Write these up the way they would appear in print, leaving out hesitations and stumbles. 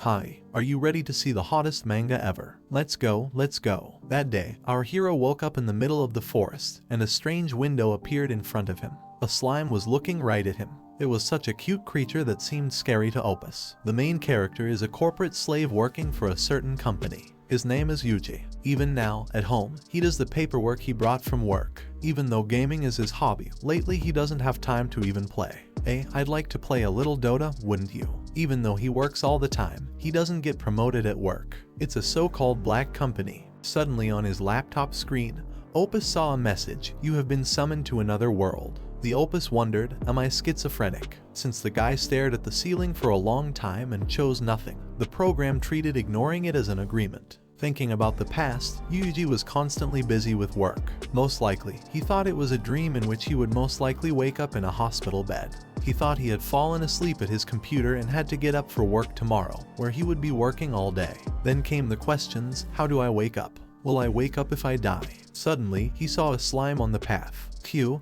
Hi, are you ready to see the hottest manga ever? Let's go, let's go. That day, our hero woke up in the middle of the forest, and a strange window appeared in front of him. A slime was looking right at him. It was such a cute creature that seemed scary to Opus. The main character is a corporate slave working for a certain company. His name is Yuji. Even now, at home, he does the paperwork he brought from work. Even though gaming is his hobby, lately he doesn't have time to even play. I'd like to play a little Dota, wouldn't you? Even though he works all the time, he doesn't get promoted at work. It's a so-called black company. Suddenly on his laptop screen, Opus saw a message: "You have been summoned to another world." The Opus wondered, am I schizophrenic? Since the guy stared at the ceiling for a long time and chose nothing, the program treated ignoring it as an agreement. Thinking about the past, Yuji was constantly busy with work. Most likely, he thought it was a dream in which he would most likely wake up in a hospital bed. He thought he had fallen asleep at his computer and had to get up for work tomorrow, where he would be working all day. Then came the questions: how do I wake up? Will I wake up if I die? Suddenly, he saw a slime on the path. Q.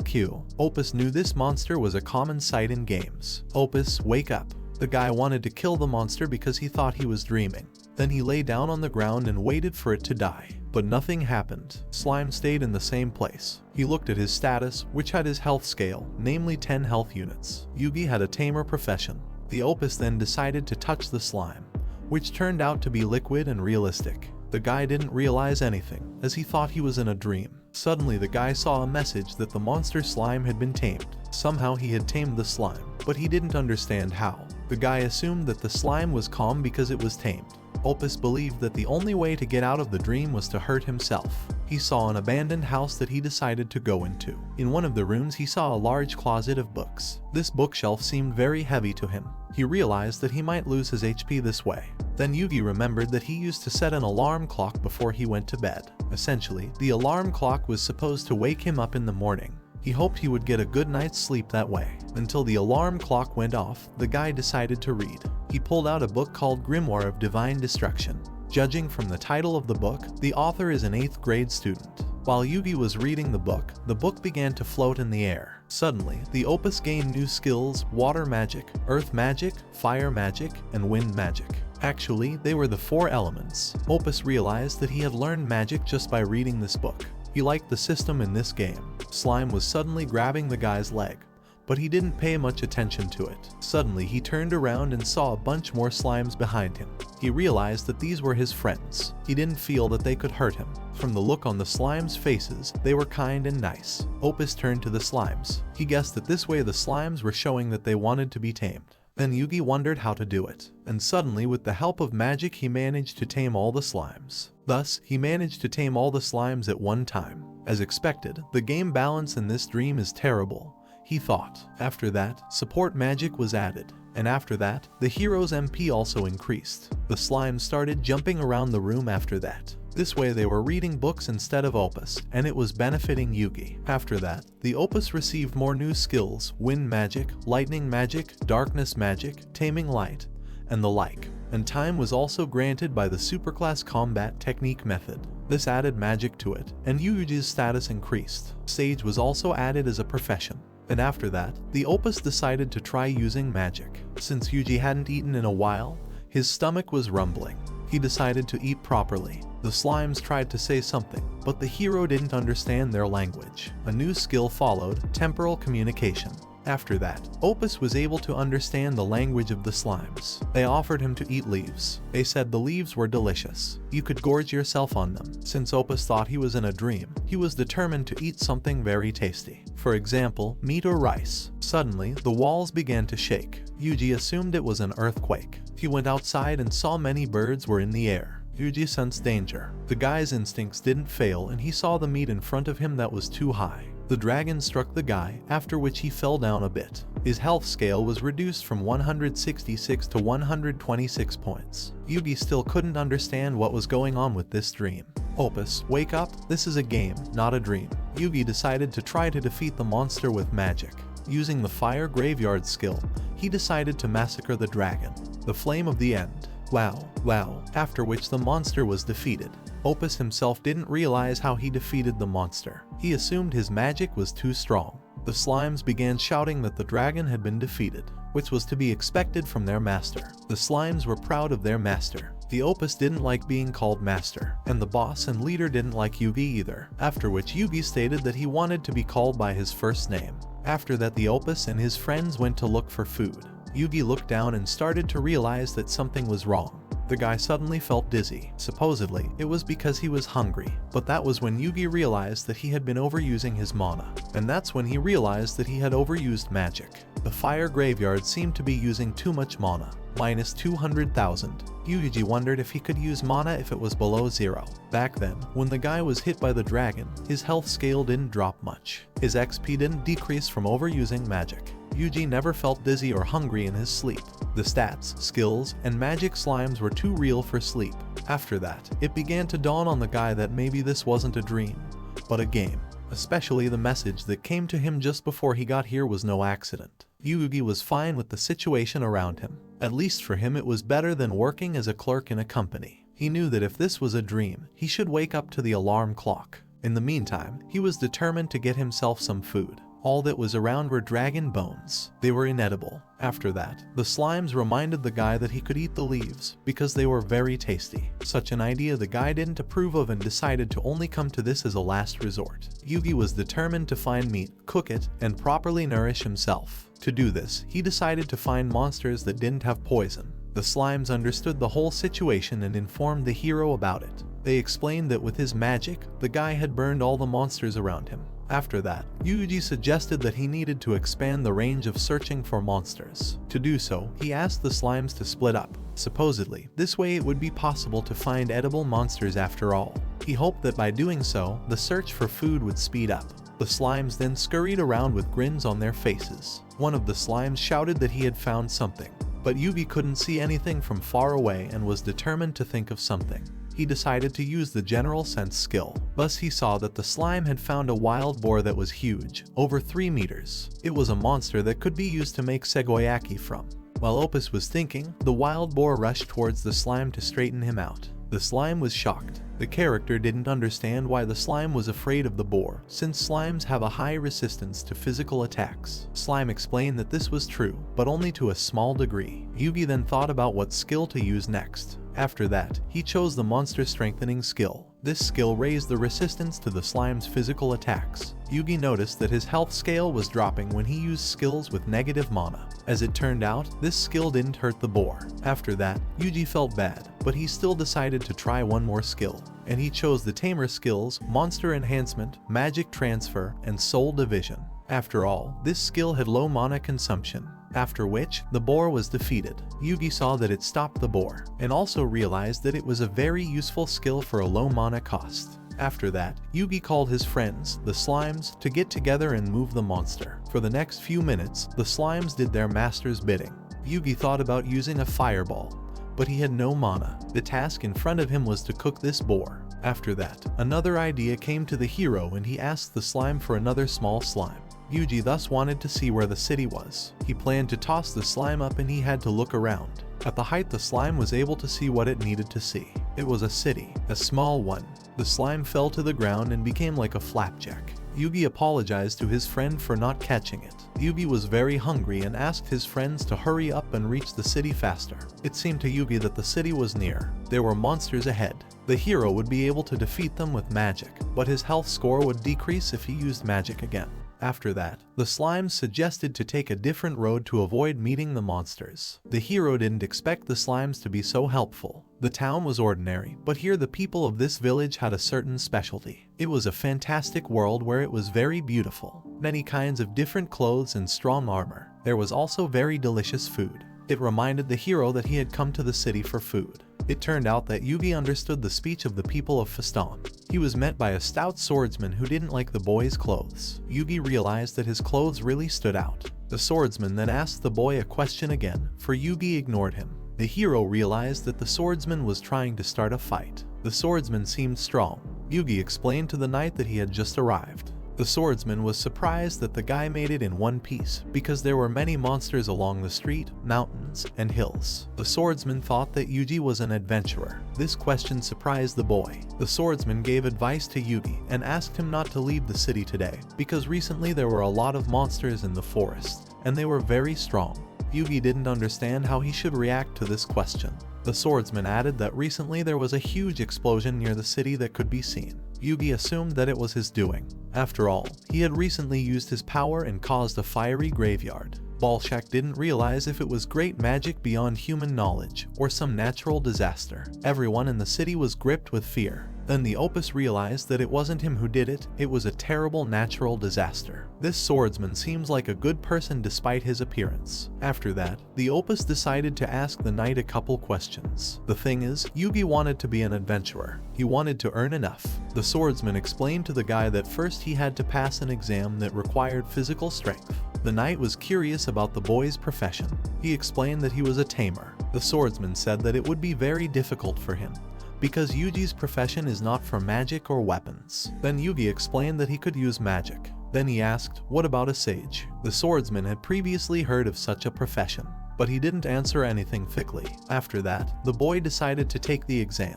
Opus knew this monster was a common sight in games. Opus, wake up. The guy wanted to kill the monster because he thought he was dreaming. Then he lay down on the ground and waited for it to die. But nothing happened. Slime stayed in the same place. He looked at his status, which had his health scale, namely 10 health units. Yugi had a Tamer profession. The Opus then decided to touch the slime, which turned out to be liquid and realistic. The guy didn't realize anything, as he thought he was in a dream. Suddenly the guy saw a message that the monster slime had been tamed. Somehow he had tamed the slime, but he didn't understand how. The guy assumed that the slime was calm because it was tamed. Opus believed that the only way to get out of the dream was to hurt himself. He saw an abandoned house that he decided to go into. In one of the rooms he saw a large closet of books. This bookshelf seemed very heavy to him. He realized that he might lose his HP this way. Then Yugi remembered that he used to set an alarm clock before he went to bed. Essentially, the alarm clock was supposed to wake him up in the morning. He hoped he would get a good night's sleep that way. Until the alarm clock went off, the guy decided to read. He pulled out a book called Grimoire of Divine Destruction. Judging from the title of the book, the author is an 8th grade student. While Yugi was reading the book began to float in the air. Suddenly, the Opus gained new skills: water magic, earth magic, fire magic, and wind magic. Actually, they were the 4 elements. Opus realized that he had learned magic just by reading this book. He liked the system in this game. Slime was suddenly grabbing the guy's leg, but he didn't pay much attention to it. Suddenly he turned around and saw a bunch more slimes behind him. He realized that these were his friends. He didn't feel that they could hurt him. From the look on the slimes' faces, they were kind and nice. Opus turned to the slimes. He guessed that this way the slimes were showing that they wanted to be tamed. Then Yugi wondered how to do it, and suddenly with the help of magic he managed to tame all the slimes. Thus, he managed to tame all the slimes at one time. As expected, the game balance in this dream is terrible, he thought. After that, support magic was added, and after that, the hero's MP also increased. The slimes started jumping around the room after that. This way they were reading books instead of Opus, and it was benefiting Yugi. After that, the Opus received more new skills: wind magic, lightning magic, darkness magic, taming light, and the like. And time was also granted by the superclass combat technique method. This added magic to it, and Yuji's status increased. Sage was also added as a profession. And after that, the Opus decided to try using magic. Since Yuji hadn't eaten in a while, his stomach was rumbling. He decided to eat properly. The slimes tried to say something, but the hero didn't understand their language. A new skill followed: temporal communication. After that, Opus was able to understand the language of the slimes. They offered him to eat leaves. They said the leaves were delicious. You could gorge yourself on them. Since Opus thought he was in a dream, he was determined to eat something very tasty. For example, meat or rice. Suddenly, the walls began to shake. Yuji assumed it was an earthquake. He went outside and saw many birds were in the air. Yuji sensed danger. The guy's instincts didn't fail, and he saw the meat in front of him that was too high. The dragon struck the guy, after which he fell down a bit. His health scale was reduced from 166 to 126 points. Yugi still couldn't understand what was going on with this dream. Opus, wake up, this is a game, not a dream. Yugi decided to try to defeat the monster with magic. Using the fire graveyard skill, he decided to massacre the dragon. The flame of the end. Wow. After which the monster was defeated. Opus himself didn't realize how he defeated the monster. He assumed his magic was too strong. The slimes began shouting that the dragon had been defeated, which was to be expected from their master. The slimes were proud of their master. The Opus didn't like being called master, and the boss and leader didn't like Yugi either, after which Yugi stated that he wanted to be called by his first name. After that, the Opus and his friends went to look for food. Yugi looked down and started to realize that something was wrong. The guy suddenly felt dizzy. Supposedly, it was because he was hungry, but that was when Yugi realized that he had been overusing his mana, and that's when he realized that he had overused magic. The fire graveyard seemed to be using too much mana, minus 200,000. Yugi wondered if he could use mana if it was below 0. Back then, when the guy was hit by the dragon, his health scale didn't drop much. His XP didn't decrease from overusing magic. Yugi never felt dizzy or hungry in his sleep. The stats, skills, and magic slimes were too real for sleep. After that, it began to dawn on the guy that maybe this wasn't a dream, but a game. Especially the message that came to him just before he got here was no accident. Yugi was fine with the situation around him. At least for him it was better than working as a clerk in a company. He knew that if this was a dream, he should wake up to the alarm clock. In the meantime, he was determined to get himself some food. All that was around were dragon bones. They were inedible. After that, the slimes reminded the guy that he could eat the leaves because they were very tasty. Such an idea the guy didn't approve of and decided to only come to this as a last resort. Yugi was determined to find meat, cook it, and properly nourish himself. To do this, he decided to find monsters that didn't have poison. The slimes understood the whole situation and informed the hero about it. They explained that with his magic, the guy had burned all the monsters around him. After that, Yugi suggested that he needed to expand the range of searching for monsters. To do so, he asked the slimes to split up. Supposedly, this way it would be possible to find edible monsters after all. He hoped that by doing so, the search for food would speed up. The slimes then scurried around with grins on their faces. One of the slimes shouted that he had found something, but Yugi couldn't see anything from far away and was determined to think of something. He decided to use the general sense skill. Thus he saw that the slime had found a wild boar that was huge, over 3 meters. It was a monster that could be used to make segoyaki from. While Opus was thinking, the wild boar rushed towards the slime to straighten him out. The slime was shocked. The character didn't understand why the slime was afraid of the boar, since slimes have a high resistance to physical attacks. Slime explained that this was true, but only to a small degree. Yugi then thought about what skill to use next. After that, he chose the monster strengthening skill. This skill raised the resistance to the slime's physical attacks. Yugi noticed that his health scale was dropping when he used skills with negative mana. As it turned out, this skill didn't hurt the boar. After that, Yugi felt bad, but he still decided to try one more skill, and he chose the Tamer skills, Monster Enhancement, Magic Transfer, and Soul Division. After all, this skill had low mana consumption. After which, the boar was defeated. Yugi saw that it stopped the boar, and also realized that it was a very useful skill for a low mana cost. After that, Yugi called his friends, the slimes, to get together and move the monster. For the next few minutes, the slimes did their master's bidding. Yugi thought about using a fireball, but he had no mana. The task in front of him was to cook this boar. After that, another idea came to the hero and he asked the slime for another small slime. Yugi thus wanted to see where the city was. He planned to toss the slime up and he had to look around. At the height, the slime was able to see what it needed to see. It was a city, a small one. The slime fell to the ground and became like a flapjack. Yugi apologized to his friend for not catching it. Yugi was very hungry and asked his friends to hurry up and reach the city faster. It seemed to Yugi that the city was near. There were monsters ahead. The hero would be able to defeat them with magic, but his health score would decrease if he used magic again. After that, the slimes suggested to take a different road to avoid meeting the monsters. The hero didn't expect the slimes to be so helpful. The town was ordinary, but here the people of this village had a certain specialty. It was a fantastic world where it was very beautiful. Many kinds of different clothes and strong armor. There was also very delicious food. It reminded the hero that he had come to the city for food. It turned out that Yugi understood the speech of the people of Feston. He was met by a stout swordsman who didn't like the boy's clothes. Yugi realized that his clothes really stood out. The swordsman then asked the boy a question again, for Yugi ignored him. The hero realized that the swordsman was trying to start a fight. The swordsman seemed strong. Yugi explained to the knight that he had just arrived. The swordsman was surprised that the guy made it in one piece because there were many monsters along the street, mountains, and hills. The swordsman thought that Yuji was an adventurer. This question surprised the boy. The swordsman gave advice to Yugi and asked him not to leave the city today because recently there were a lot of monsters in the forest and they were very strong. Yugi didn't understand how he should react to this question. The swordsman added that recently there was a huge explosion near the city that could be seen. Yugi assumed that it was his doing. After all, he had recently used his power and caused a fiery graveyard. Balshak didn't realize if it was great magic beyond human knowledge or some natural disaster. Everyone in the city was gripped with fear. Then the Opus realized that it wasn't him who did it, it was a terrible natural disaster. This swordsman seems like a good person despite his appearance. After that, the Opus decided to ask the knight a couple questions. The thing is, Yugi wanted to be an adventurer. He wanted to earn enough. The swordsman explained to the guy that first he had to pass an exam that required physical strength. The knight was curious about the boy's profession. He explained that he was a tamer. The swordsman said that it would be very difficult for him because Yuji's profession is not for magic or weapons. Then Yugi explained that he could use magic. Then he asked, what about a sage? The swordsman had previously heard of such a profession, but he didn't answer anything thickly. After that, the boy decided to take the exam,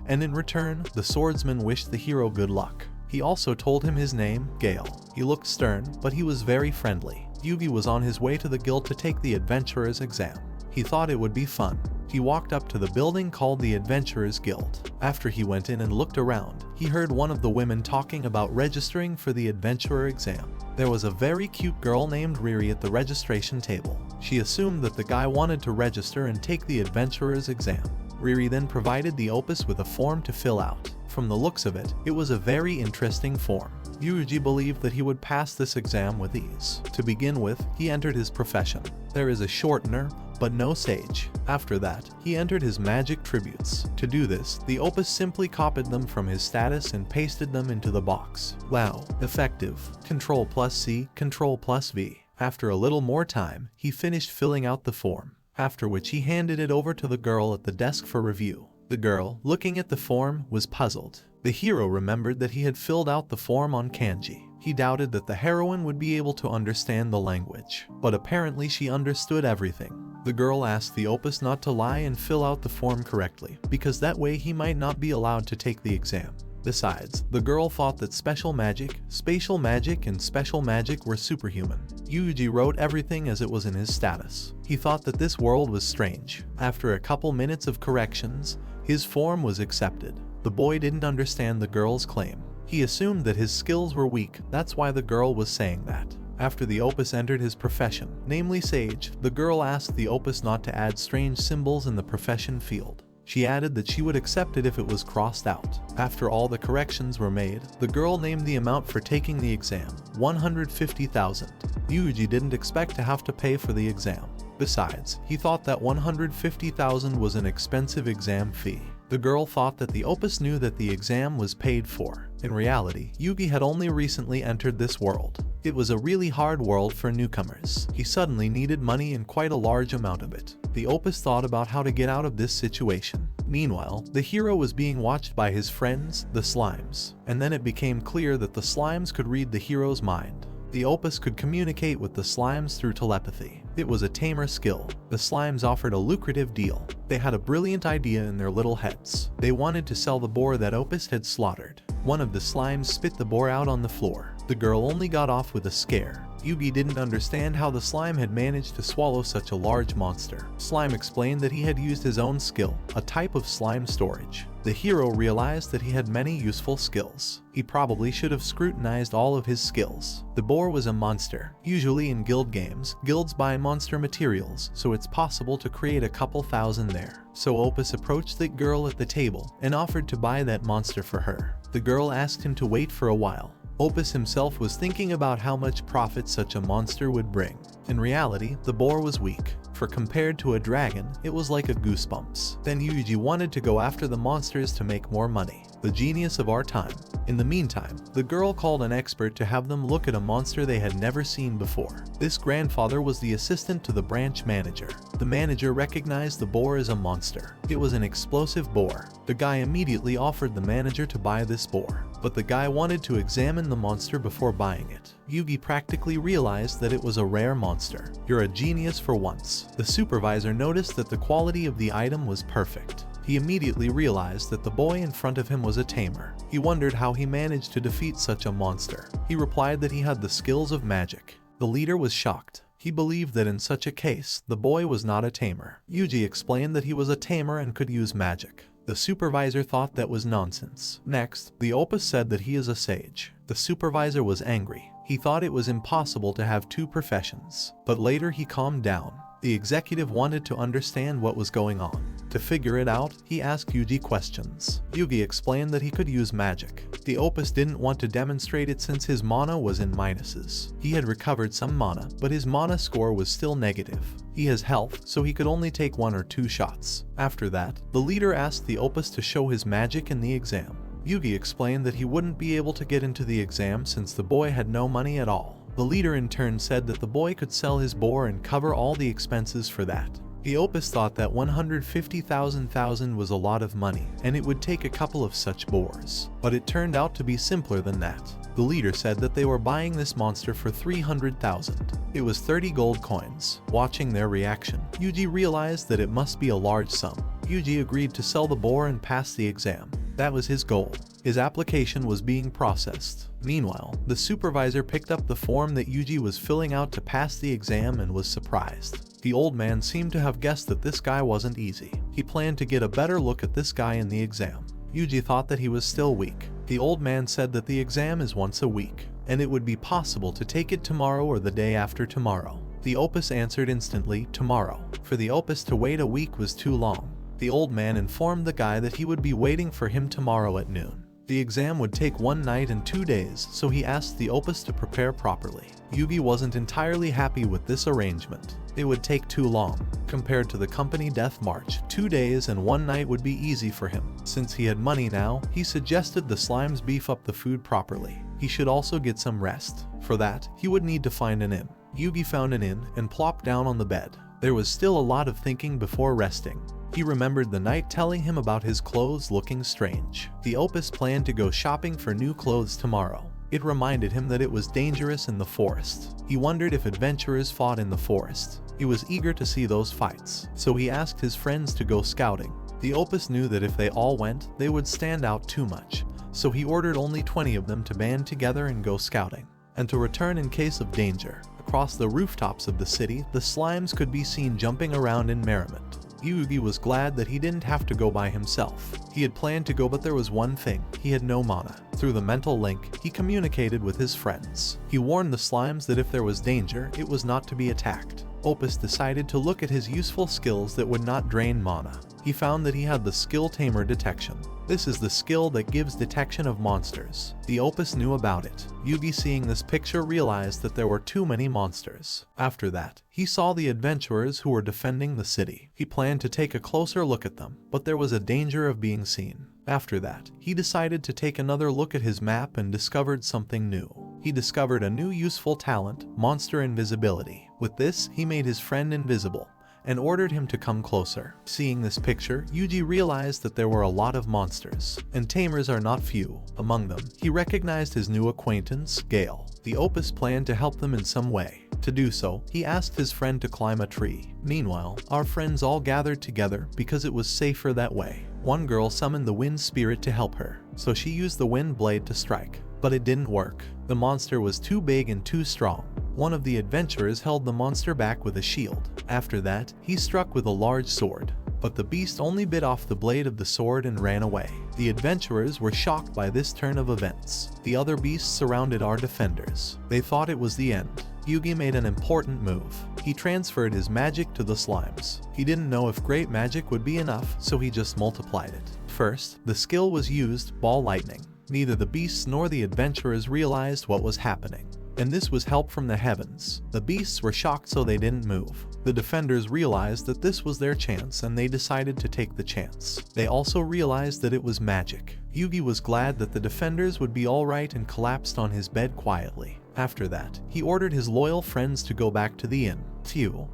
and in return, the swordsman wished the hero good luck. He also told him his name, Gale. He looked stern, but he was very friendly. Yugi was on his way to the guild to take the adventurer's exam. He thought it would be fun. He walked up to the building called the Adventurers Guild. After he went in and looked around, he heard one of the women talking about registering for the adventurer exam. There was a very cute girl named Riri at the registration table. She assumed that the guy wanted to register and take the adventurer's exam. Riri then provided the Opus with a form to fill out. From the looks of it, it was a very interesting form. Yuji believed that he would pass this exam with ease. To begin with, he entered his profession. There is a shortener, but no sage. After that, he entered his magic tributes. To do this, the Opus simply copied them from his status and pasted them into the box. Wow, effective. Ctrl+C, Ctrl+V. After a little more time, he finished filling out the form, after which he handed it over to the girl at the desk for review. The girl, looking at the form, was puzzled. The hero remembered that he had filled out the form on kanji. He doubted that the heroine would be able to understand the language, but apparently she understood everything. The girl asked the Opus not to lie and fill out the form correctly, because that way he might not be allowed to take the exam. Besides, the girl thought that special magic, spatial magic, and special magic were superhuman. Yuji wrote everything as it was in his status. He thought that this world was strange. After a couple minutes of corrections, his form was accepted. The boy didn't understand the girl's claim. He assumed that his skills were weak, that's why the girl was saying that. After the Opus entered his profession, namely Sage, the girl asked the Opus not to add strange symbols in the profession field. She added that she would accept it if it was crossed out. After all the corrections were made, the girl named the amount for taking the exam, 150,000. Yuji didn't expect to have to pay for the exam. Besides, he thought that 150,000 was an expensive exam fee. The girl thought that the Opus knew that the exam was paid for. In reality, Yugi had only recently entered this world. It was a really hard world for newcomers. He suddenly needed money and quite a large amount of it. The Opus thought about how to get out of this situation. Meanwhile, the hero was being watched by his friends, the slimes. And then it became clear that the slimes could read the hero's mind. The Opus could communicate with the slimes through telepathy. It was a tamer skill. The slimes offered a lucrative deal. They had a brilliant idea in their little heads. They wanted to sell the boar that Opus had slaughtered. One of the slimes spit the boar out on the floor. The girl only got off with a scare. Yugi didn't understand how the slime had managed to swallow such a large monster. Slime explained that he had used his own skill, a type of slime storage. The hero realized that he had many useful skills. He probably should have scrutinized all of his skills. The boar was a monster. Usually in guild games, guilds buy monster materials, so it's possible to create a couple thousand there. So Opus approached the girl at the table and offered to buy that monster for her. The girl asked him to wait for a while. Opus himself was thinking about how much profit such a monster would bring. In reality, the boar was weak, for compared to a dragon, it was like a goosebumps. Then Yuji wanted to go after the monsters to make more money. The genius of our time. In the meantime, the girl called an expert to have them look at a monster they had never seen before. This grandfather was the assistant to the branch manager. The manager recognized the boar as a monster. It was an explosive boar. The guy immediately offered the manager to buy this boar. but the guy wanted to examine the monster before buying it. Yugi practically realized that it was a rare monster. "You're a genius for once." The supervisor noticed that the quality of the item was perfect. He immediately realized that the boy in front of him was a tamer. He wondered how he managed to defeat such a monster. He replied that he had the skills of magic. The leader was shocked. He believed that in such a case, the boy was not a tamer. Yugi explained that he was a tamer and could use magic. The supervisor thought that was nonsense. Next, the opus said that he is a sage. The supervisor was angry. He thought it was impossible to have two professions. But later he calmed down. The executive wanted to understand what was going on. To figure it out, he asked Yugi questions. Yugi explained that he could use magic. The opus didn't want to demonstrate it since his mana was in minuses. He had recovered some mana, but his mana score was still negative. He has health, so he could only take 1 or 2 shots. After that, the leader asked the opus to show his magic in the exam. Yugi explained that he wouldn't be able to get into the exam since the boy had no money at all. The leader in turn said that the boy could sell his boar and cover all the expenses for that. The opus thought that 150,000 was a lot of money, and it would take a couple of such boars. But it turned out to be simpler than that. The leader said that they were buying this monster for 300,000. It was 30 gold coins. Watching their reaction, Yugi realized that it must be a large sum. Yugi agreed to sell the boar and pass the exam. That was his goal. His application was being processed. Meanwhile, the supervisor picked up the form that Yugi was filling out to pass the exam and was surprised. The old man seemed to have guessed that this guy wasn't easy. He planned to get a better look at this guy in the exam. Yugi thought that he was still weak. The old man said that the exam is once a week, and it would be possible to take it tomorrow or the day after tomorrow. The opus answered instantly, tomorrow. For the opus to wait a week was too long. The old man informed the guy that he would be waiting for him tomorrow at noon. The exam would take 1 night and 2 days, so he asked the opus to prepare properly. Yugi wasn't entirely happy with this arrangement. It would take too long. Compared to the company death march, 2 days and 1 night would be easy for him. Since he had money now, he suggested the slimes beef up the food properly. He should also get some rest. For that, he would need to find an inn. Yugi found an inn and plopped down on the bed. There was still a lot of thinking before resting. He remembered the knight telling him about his clothes looking strange. The opus planned to go shopping for new clothes tomorrow. It reminded him that it was dangerous in the forest. He wondered if adventurers fought in the forest. He was eager to see those fights, so he asked his friends to go scouting. The opus knew that if they all went, they would stand out too much, so he ordered only 20 of them to band together and go scouting, and to return in case of danger. Across the rooftops of the city, the slimes could be seen jumping around in merriment. Yugi was glad that he didn't have to go by himself. He had planned to go, but there was one thing: he had no mana. Through the mental link, he communicated with his friends. He warned the slimes that if there was danger, it was not to be attacked. Opus decided to look at his useful skills that would not drain mana. He found that he had the skill Tamer detection. This is the skill that gives detection of monsters. The opus knew about it. Yugi, seeing this picture, realized that there were too many monsters. After that, he saw the adventurers who were defending the city. He planned to take a closer look at them, but there was a danger of being seen. After that, he decided to take another look at his map and discovered something new. He discovered a new useful talent, monster invisibility. With this, he made his friend invisible and ordered him to come closer. Seeing this picture, Yugi realized that there were a lot of monsters, and tamers are not few. Among them, he recognized his new acquaintance, Gale. The opus planned to help them in some way. To do so, he asked his friend to climb a tree. Meanwhile, our friends all gathered together because it was safer that way. One girl summoned the wind spirit to help her, so she used the wind blade to strike. But it didn't work. The monster was too big and too strong. One of the adventurers held the monster back with a shield. After that, he struck with a large sword. But the beast only bit off the blade of the sword and ran away. The adventurers were shocked by this turn of events. The other beasts surrounded our defenders. They thought it was the end. Yugi made an important move. He transferred his magic to the slimes. He didn't know if great magic would be enough, so he just multiplied it. First, the skill was used, ball lightning. Neither the beasts nor the adventurers realized what was happening, and this was help from the heavens. The beasts were shocked, so they didn't move. The defenders realized that this was their chance, and they decided to take the chance. They also realized that it was magic. Yugi was glad that the defenders would be alright and collapsed on his bed quietly. After that, he ordered his loyal friends to go back to the inn.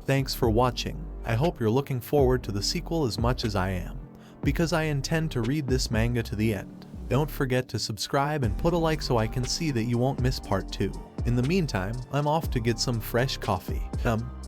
Thanks for watching. I hope you're looking forward to the sequel as much as I am, because I intend to read this manga to the end. Don't forget to subscribe and put a like so I can see that you won't miss part 2. In the meantime, I'm off to get some fresh coffee.